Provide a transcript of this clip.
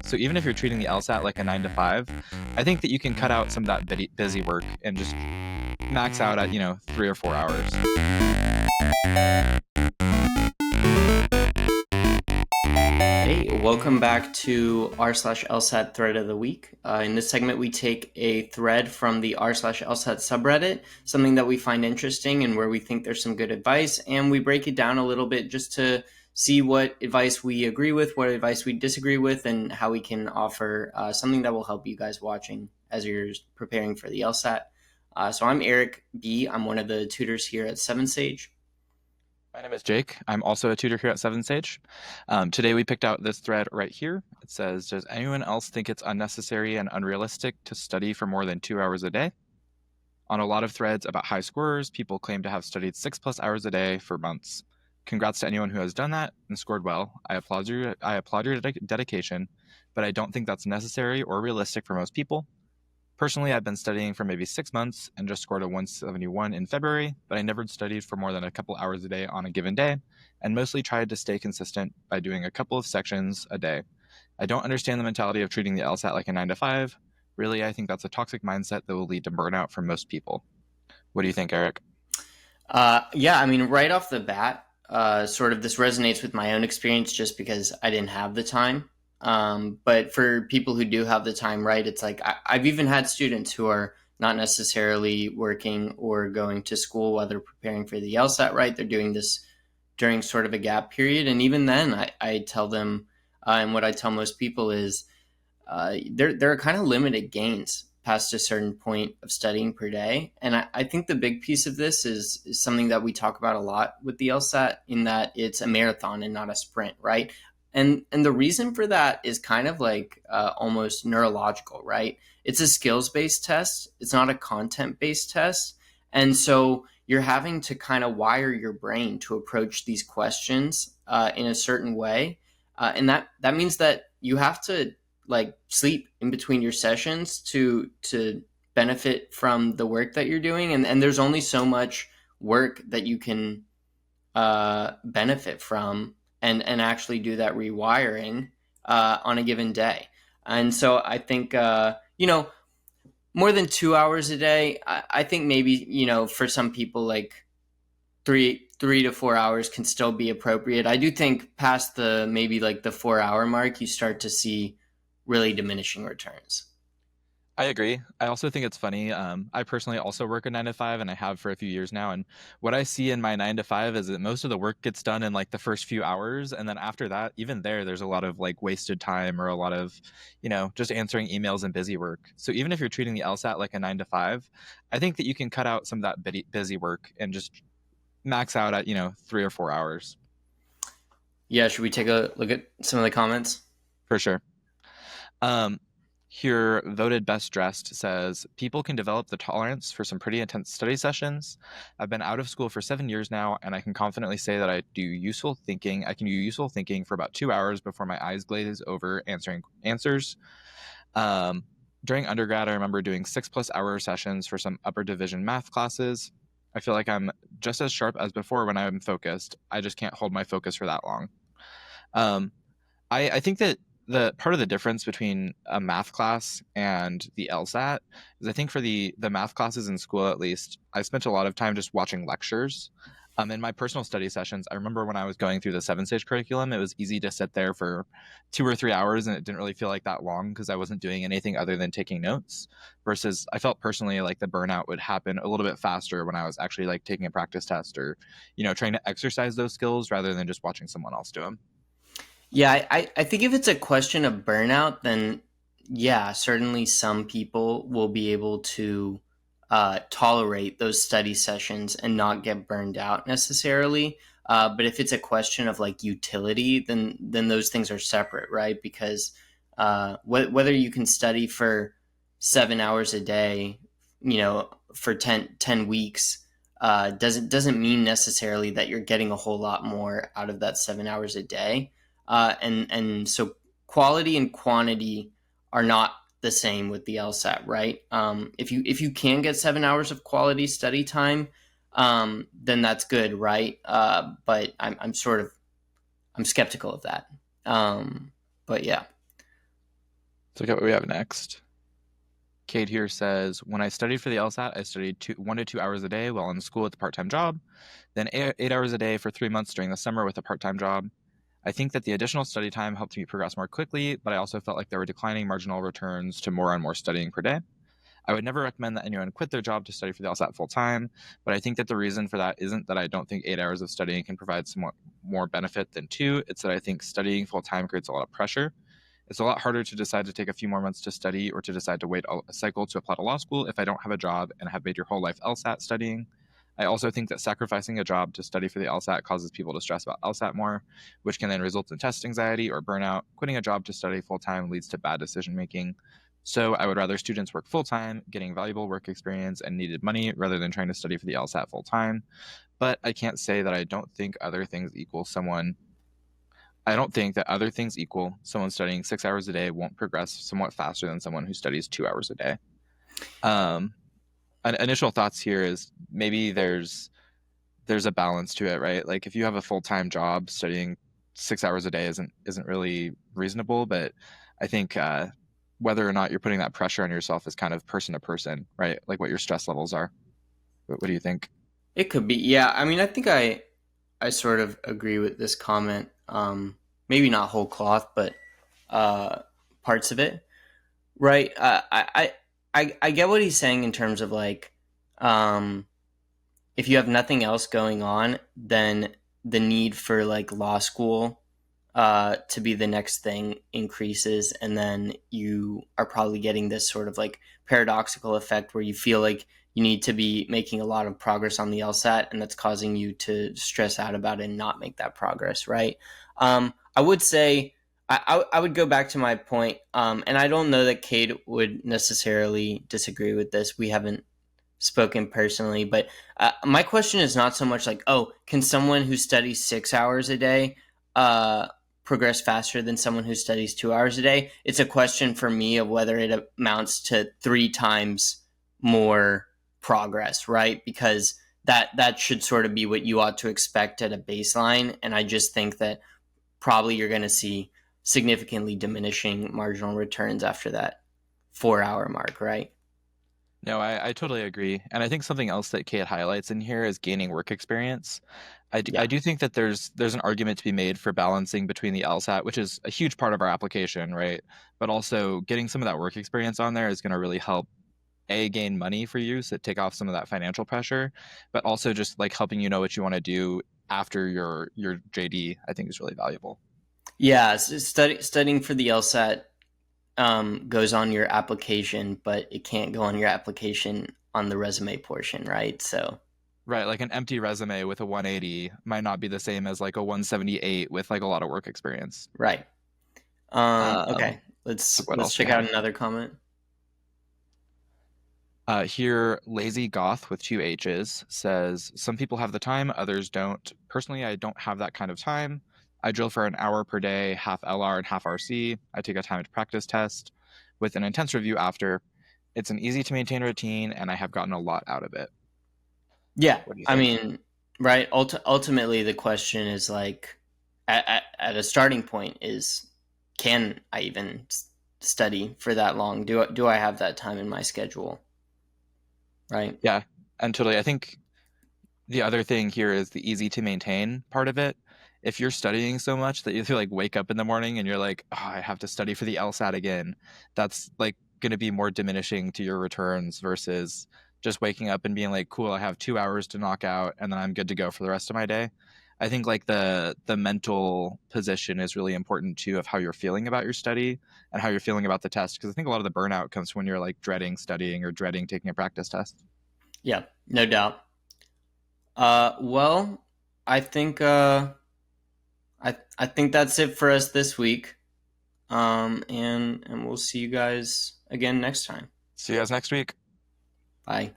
So even if you're treating the LSAT like a 9 to 5, I think that you can cut out some of that busy work and just max out at, 3 or 4 hours. Hey, welcome back to r/LSAT thread of the week. In this segment, we take a thread from the r/LSAT subreddit, something that we find interesting and where we think there's some good advice, and we break it down a little bit just to see what advice we agree with, what advice we disagree with, and how we can offer something that will help you guys watching as you're preparing for the LSAT. So I'm Eric B. I'm one of the tutors here at 7Sage. My name is Jake. I'm also a tutor here at 7Sage. Today we picked out this thread right here. It says, does anyone else think it's unnecessary and unrealistic to study for more than 2 hours a day? On a lot of threads about high scorers, people claim to have studied 6+ hours a day for months. Congrats to anyone who has done that and scored well. I applaud your dedication, but I don't think that's necessary or realistic for most people. Personally, I've been studying for maybe 6 months and just scored a 171 in February, but I never studied for more than a couple hours a day on a given day, and mostly tried to stay consistent by doing a couple of sections a day. I don't understand the mentality of treating the LSAT like a 9 to 5. Really, I think that's a toxic mindset that will lead to burnout for most people. What do you think, Eric? Right off the bat, sort of this resonates with my own experience just because I didn't have the time. But for people who do have the time, right, it's like I've even had students who are not necessarily working or going to school while they're preparing for the LSAT, right? They're doing this during sort of a gap period. And even then, I tell them, and what I tell most people is there are kind of limited gains past a certain point of studying per day. And I think the big piece of this is something that we talk about a lot with the LSAT, in that it's a marathon and not a sprint, right? And the reason for that is kind of like almost neurological, right? It's a skills-based test. It's not a content-based test. And so you're having to kind of wire your brain to approach these questions in a certain way. And that means that you have to like sleep in between your sessions to benefit from the work that you're doing. And there's only so much work that you can benefit from and actually do that rewiring on a given day. And so I think, more than 2 hours a day, I think maybe, for some people, like 3 to 4 hours can still be appropriate. I do think past the maybe like the 4 hour mark, you start to see really diminishing returns. I agree. I also think it's funny. I personally also work a 9 to 5, and I have for a few years now. And what I see in my 9 to 5 is that most of the work gets done in like the first few hours, and then after that, even there's a lot of like wasted time or a lot of, just answering emails and busy work. So even if you're treating the LSAT like a 9 to 5, I think that you can cut out some of that busy work and just max out at 3 or 4 hours. Yeah, should we take a look at some of the comments? For sure. Here, voted best dressed says, people can develop the tolerance for some pretty intense study sessions. I've been out of school for 7 years now, and I can confidently say that I can do useful thinking for about 2 hours before my eyes glaze over answering answers. During undergrad, I remember doing 6+ hour sessions for some upper division math classes. I feel like I'm just as sharp as before when I'm focused. I just can't hold my focus for that long. I think that the part of the difference between a math class and the LSAT is, I think for the math classes in school, at least, I spent a lot of time just watching lectures. In my personal study sessions, I remember when I was going through the 7-stage curriculum, it was easy to sit there for 2 or 3 hours, and it didn't really feel like that long because I wasn't doing anything other than taking notes. Versus, I felt personally like the burnout would happen a little bit faster when I was actually like taking a practice test or, trying to exercise those skills rather than just watching someone else do them. Yeah, I think if it's a question of burnout, then yeah, certainly some people will be able to tolerate those study sessions and not get burned out necessarily. But if it's a question of like utility, then those things are separate, right? Because whether you can study for 7 hours a day, for 10 weeks, doesn't mean necessarily that you're getting a whole lot more out of that 7 hours a day. And so quality and quantity are not the same with the LSAT, right? If you can get 7 hours of quality study time, then that's good, right? But I'm skeptical of that. But yeah. Let's look at what we have next. Kate here says, when I studied for the LSAT, I studied 1 to 2 hours a day while in school with a part-time job, then 8 hours a day for 3 months during the summer with a part-time job. I think that the additional study time helped me progress more quickly, but I also felt like there were declining marginal returns to more and more studying per day. I would never recommend that anyone quit their job to study for the LSAT full time, but I think that the reason for that isn't that I don't think 8 hours of studying can provide somewhat more benefit than two. It's that I think studying full time creates a lot of pressure. It's a lot harder to decide to take a few more months to study or to decide to wait a cycle to apply to law school if I don't have a job and have made your whole life LSAT studying. I also think that sacrificing a job to study for the LSAT causes people to stress about LSAT more, which can then result in test anxiety or burnout. Quitting a job to study full time leads to bad decision making. So I would rather students work full time, getting valuable work experience and needed money rather than trying to study for the LSAT full time. But I can't say that I don't think that other things equal, someone studying 6 hours a day won't progress somewhat faster than someone who studies 2 hours a day. Um, Initial thoughts here is maybe there's a balance to it, right? Like if you have a full-time job, studying 6 hours a day isn't really reasonable, but I think whether or not you're putting that pressure on yourself is kind of person to person, right? Like what your stress levels are. What do you think? It could be, yeah. I mean, I think I sort of agree with this comment. Maybe not whole cloth, but uh, parts of it, right? I get what he's saying in terms of like, um, if you have nothing else going on, then the need for like law school to be the next thing increases, and then you are probably getting this sort of like paradoxical effect where you feel like you need to be making a lot of progress on the LSAT, and that's causing you to stress out about it and not make that progress, right? I would say I would go back to my point, and I don't know that Cade would necessarily disagree with this. We haven't spoken personally, but my question is not so much like, oh, can someone who studies 6 hours a day uh, progress faster than someone who studies 2 hours a day? It's a question for me of whether it amounts to 3 times more progress, right? Because that should sort of be what you ought to expect at a baseline, and I just think that probably you're going to see significantly diminishing marginal returns after that 4 hour mark, right? No, I totally agree. And I think something else that Kate highlights in here is gaining work experience. I Yeah. do think that there's an argument to be made for balancing between the LSAT, which is a huge part of our application, right? But also getting some of that work experience on there is going to really help gain money for you, so take off some of that financial pressure, but also just like helping you know what you want to do after your JD, I think is really valuable. Yeah, studying for the LSAT goes on your application, but it can't go on your application on the resume portion, right? So, Right, like an empty resume with a 180 might not be the same as like a 178 with like a lot of work experience. right. Okay, So what let's else we check out have? another comment. Here, Lazy Goth with two H's says, some people have the time, others don't. Personally, I don't have that kind of time. I drill for an hour per day, half LR and half RC. I take a timed practice test with an intense review after. It's an easy to maintain routine, and I have gotten a lot out of it. Yeah, What do you I think? mean, right. Ultimately, the question is like, at a starting point, is can I even study for that long? Do I have that time in my schedule? Right. Yeah, and totally. I think the other thing here is the easy to maintain part of it. If you're studying so much that you like wake up in the morning and you're like, oh, I have to study for the LSAT again, that's like going to be more diminishing to your returns versus just waking up and being like, cool, I have 2 hours to knock out and then I'm good to go for the rest of my day. I think like the mental position is really important too of how you're feeling about your study and how you're feeling about the test because I think a lot of the burnout comes when you're like dreading studying or dreading taking a practice test. Yeah, no doubt. Well, I think I think that's it for us this week. And we'll see you guys again next time. See you guys next week. Bye.